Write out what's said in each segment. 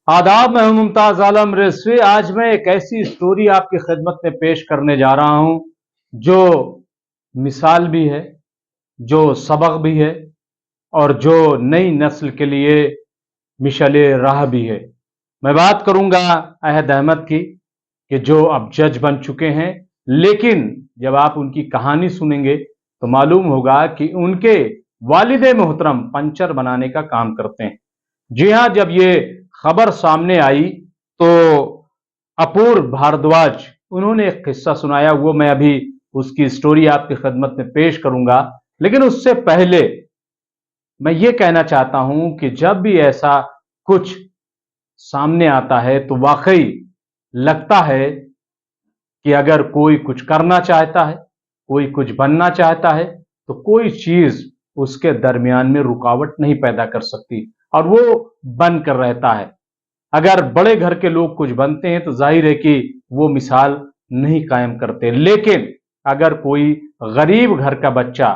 आदाब, मैं हूं मुमताज आलम रिजवी। आज मैं एक ऐसी स्टोरी आपकी खिदमत में पेश करने जा रहा हूं जो मिसाल भी है, जो सबक भी है और जो नई नस्ल के लिए मिशले राह भी है। मैं बात करूंगा अहद अहमद की, कि जो अब जज बन चुके हैं, लेकिन जब आप उनकी कहानी सुनेंगे तो मालूम होगा कि उनके वालिद मोहतरम पंचर बनाने का काम करते हैं। जी हां, जब ये खबर सामने आई तो अपूर्व भारद्वाज उन्होंने एक किस्सा सुनाया, वो मैं अभी उसकी स्टोरी आपकी खिदमत में पेश करूंगा। लेकिन उससे पहले मैं ये कहना चाहता हूं कि जब भी ऐसा कुछ सामने आता है तो वाकई लगता है कि अगर कोई कुछ करना चाहता है, कोई कुछ बनना चाहता है, तो कोई चीज उसके दरमियान में रुकावट नहीं पैदा कर सकती और वो बनकर रहता है। अगर बड़े घर के लोग कुछ बनते हैं तो जाहिर है कि वो मिसाल नहीं कायम करते, लेकिन अगर कोई गरीब घर का बच्चा,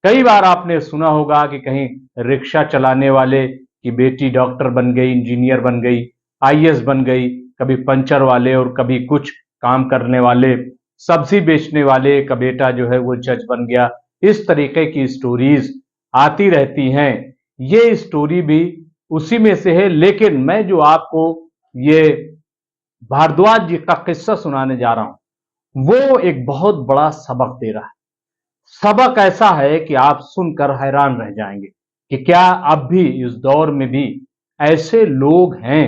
कई बार आपने सुना होगा कि कहीं रिक्शा चलाने वाले की बेटी डॉक्टर बन गई, इंजीनियर बन गई, आईएएस बन गई, कभी पंचर वाले और कभी कुछ काम करने वाले, सब्जी बेचने वाले का बेटा जो है वो जज बन गया। इस तरीके की स्टोरीज आती रहती हैं। ये स्टोरी भी उसी में से है, लेकिन मैं जो आपको ये भारद्वाज जी का किस्सा सुनाने जा रहा हूं वो एक बहुत बड़ा सबक दे रहा है। सबक ऐसा है कि आप सुनकर हैरान रह जाएंगे कि क्या अब भी इस दौर में भी ऐसे लोग हैं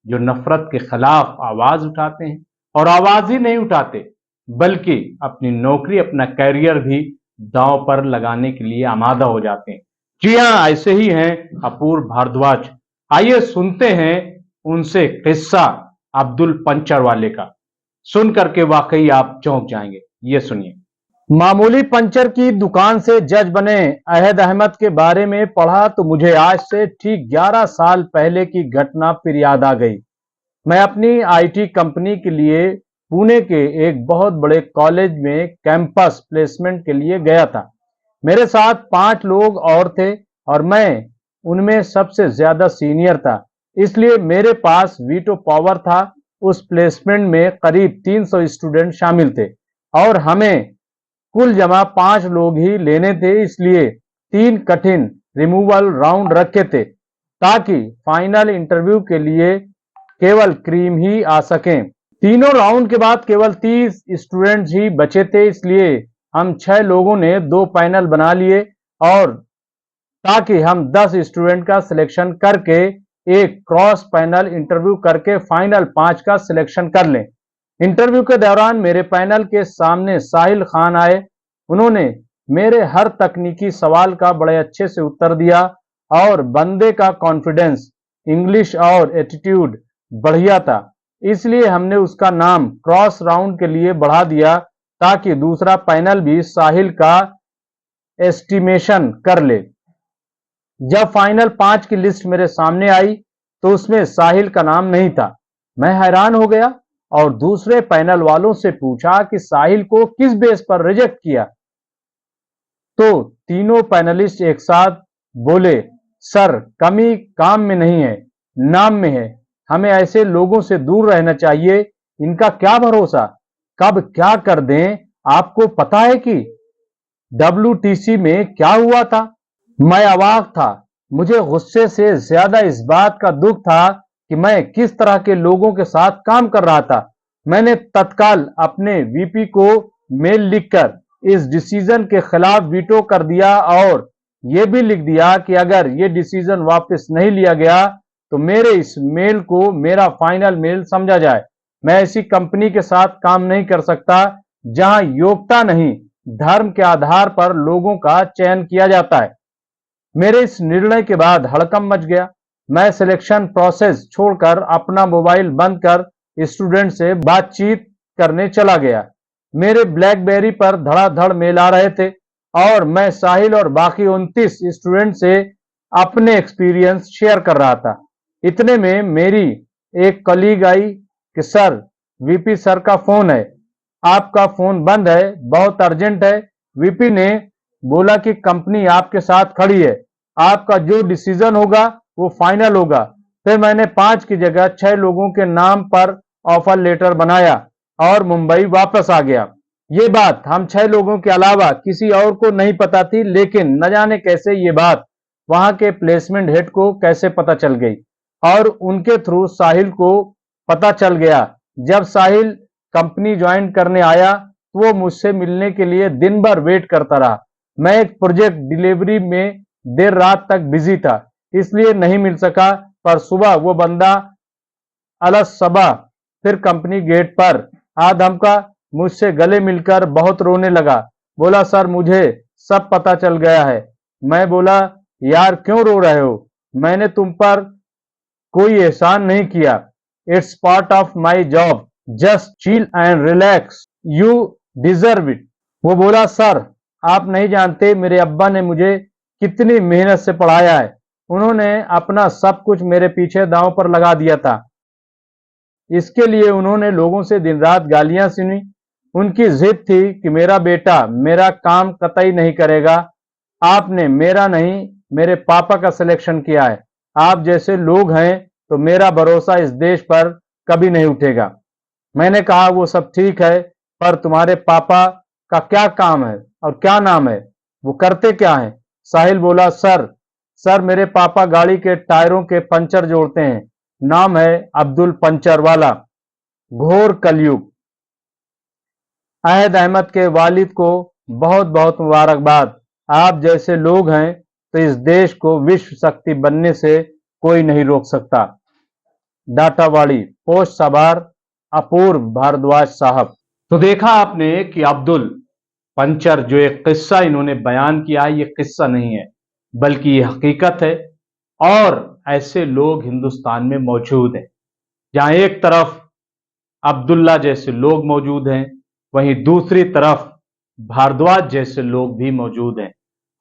जो नफरत के खिलाफ आवाज उठाते हैं, और आवाज ही नहीं उठाते बल्कि अपनी नौकरी, अपना कैरियर भी दांव पर लगाने के लिए आमादा हो जाते हैं। जी हां, ऐसे ही हैं अपूर्व भारद्वाज। आइए सुनते हैं उनसे किस्सा अब्दुल पंचर वाले का। सुन करके वाकई आप चौंक जाएंगे। ये सुनिए। मामूली पंचर की दुकान से जज बने अहद अहमद के बारे में पढ़ा तो मुझे आज से ठीक 11 साल पहले की घटना फिर याद आ गई। मैं अपनी आईटी कंपनी के लिए पुणे के एक बहुत बड़े कॉलेज में कैंपस प्लेसमेंट के लिए गया था। मेरे साथ 5 लोग और थे और मैं उनमें सबसे ज्यादा सीनियर था, इसलिए मेरे पास वीटो पावर था। उस प्लेसमेंट में करीब 300 स्टूडेंट शामिल थे और हमें कुल जमा 5 लोग ही लेने थे, इसलिए 3 कठिन रिमूवल राउंड रखे थे ताकि फाइनल इंटरव्यू के लिए केवल क्रीम ही आ सकें। तीनों राउंड के बाद केवल 30 स्टूडेंट्स ही बचे थे, इसलिए हम 6 लोगों ने 2 पैनल बना लिए और ताकि हम 10 स्टूडेंट का सिलेक्शन करके एक क्रॉस पैनल इंटरव्यू करके फाइनल 5 का सिलेक्शन कर लें। इंटरव्यू के दौरान मेरे पैनल के सामने साहिल खान आए। उन्होंने मेरे हर तकनीकी सवाल का बड़े अच्छे से उत्तर दिया और बंदे का कॉन्फिडेंस, इंग्लिश और एटीट्यूड बढ़िया था, इसलिए हमने उसका नाम क्रॉस राउंड के लिए बढ़ा दिया ताकि दूसरा पैनल भी साहिल का एस्टिमेशन कर ले। जब फाइनल 5 की लिस्ट मेरे सामने आई तो उसमें साहिल का नाम नहीं था। मैं हैरान हो गया और दूसरे पैनल वालों से पूछा कि साहिल को किस बेस पर रिजेक्ट किया। तो तीनों पैनलिस्ट एक साथ बोले, सर, कमी काम में नहीं है, नाम में है। हमें ऐसे लोगों से दूर रहना चाहिए। इनका क्या भरोसा, कब क्या कर दें। आपको पता है कि WTC में क्या हुआ था? मैं अवाक था। मुझे गुस्से से ज्यादा इस बात का दुख था कि मैं किस तरह के लोगों के साथ काम कर रहा था। मैंने तत्काल अपने वीपी को मेल लिखकर इस डिसीजन के खिलाफ वीटो कर दिया और यह भी लिख दिया कि अगर यह डिसीजन वापस नहीं लिया गया तो मेरे इस मेल को मेरा फाइनल मेल समझा जाए। मैं ऐसी कंपनी के साथ काम नहीं कर सकता जहां योग्यता नहीं, धर्म के आधार पर लोगों का चयन किया जाता है। मेरे इस निर्णय के बाद हड़कंप मच गया। मैं सिलेक्शन प्रोसेस छोड़कर अपना मोबाइल बंद कर स्टूडेंट से बातचीत करने चला गया। मेरे ब्लैकबेरी पर धड़ाधड़ मेल आ रहे थे और मैं साहिल और बाकी 29 स्टूडेंट से अपने एक्सपीरियंस शेयर कर रहा था। इतने में मेरी एक कलीग आई कि सर, वीपी सर का फोन है, आपका फोन बंद है, बहुत अर्जेंट है। वीपी ने बोला कि कंपनी आपके साथ खड़ी है, आपका जो डिसीजन होगा वो फाइनल होगा। फिर मैंने 5 की जगह 6 लोगों के नाम पर ऑफर लेटर बनाया और मुंबई वापस आ गया। ये बात हम 6 लोगों के अलावा किसी और को नहीं पता थी, लेकिन न जाने कैसे ये बात वहां के प्लेसमेंट हेड को कैसे पता चल गई और उनके थ्रू साहिल को पता चल गया। जब साहिल कंपनी ज्वाइन करने आया तो वो मुझसे मिलने के लिए दिन भर वेट करता रहा। मैं एक प्रोजेक्ट डिलीवरी में देर रात तक बिजी था, इसलिए नहीं मिल सका, पर सुबह वो बंदा अलस सबा फिर कंपनी गेट पर आ धमका, मुझसे गले मिलकर बहुत रोने लगा। बोला, सर मुझे सब पता चल गया है। मैं बोला, यार क्यों रो रहे हो? मैंने तुम पर कोई एहसान नहीं किया। It's part of my job, just chill and relax, you deserve it. वो बोला, सर आप नहीं जानते मेरे अब्बा ने मुझे कितनी मेहनत से पढ़ाया है। उन्होंने अपना सब कुछ मेरे पीछे दांव पर लगा दिया था। इसके लिए उन्होंने लोगों से दिन रात गालियां सुनी। उनकी जिद थी कि मेरा बेटा मेरा काम कतई नहीं करेगा। आपने मेरा नहीं, मेरे पापा का सिलेक्शन किया है। आप जैसे लोग हैं तो मेरा भरोसा इस देश पर कभी नहीं उठेगा। मैंने कहा, वो सब ठीक है, पर तुम्हारे पापा का क्या काम है और क्या नाम है? वो करते क्या हैं? साहिल बोला, सर मेरे पापा गाड़ी के टायरों के पंचर जोड़ते हैं। नाम है अब्दुल पंचर वाला। घोर कलयुग। अहद अहमद के वालिद को बहुत बहुत मुबारकबाद। आप जैसे लोग हैं तो इस देश को विश्व शक्ति बनने से कोई नहीं रोक सकता। डाटावाड़ी, पोस्ट सवार अपूर्व भारद्वाज साहब। तो देखा आपने कि अब्दुल पंचर जो एक किस्सा इन्होंने बयान किया है, ये किस्सा नहीं है बल्कि ये हकीकत है। और ऐसे लोग हिंदुस्तान में मौजूद हैं। जहां एक तरफ अब्दुल्ला जैसे लोग मौजूद हैं, वहीं दूसरी तरफ भारद्वाज जैसे लोग भी मौजूद हैं।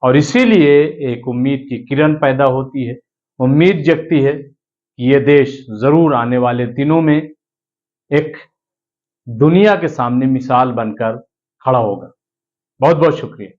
और इसीलिए एक उम्मीद की किरण पैदा होती है, उम्मीद जगती है कि ये देश जरूर आने वाले दिनों में एक दुनिया के सामने मिसाल बनकर खड़ा होगा। बहुत बहुत शुक्रिया।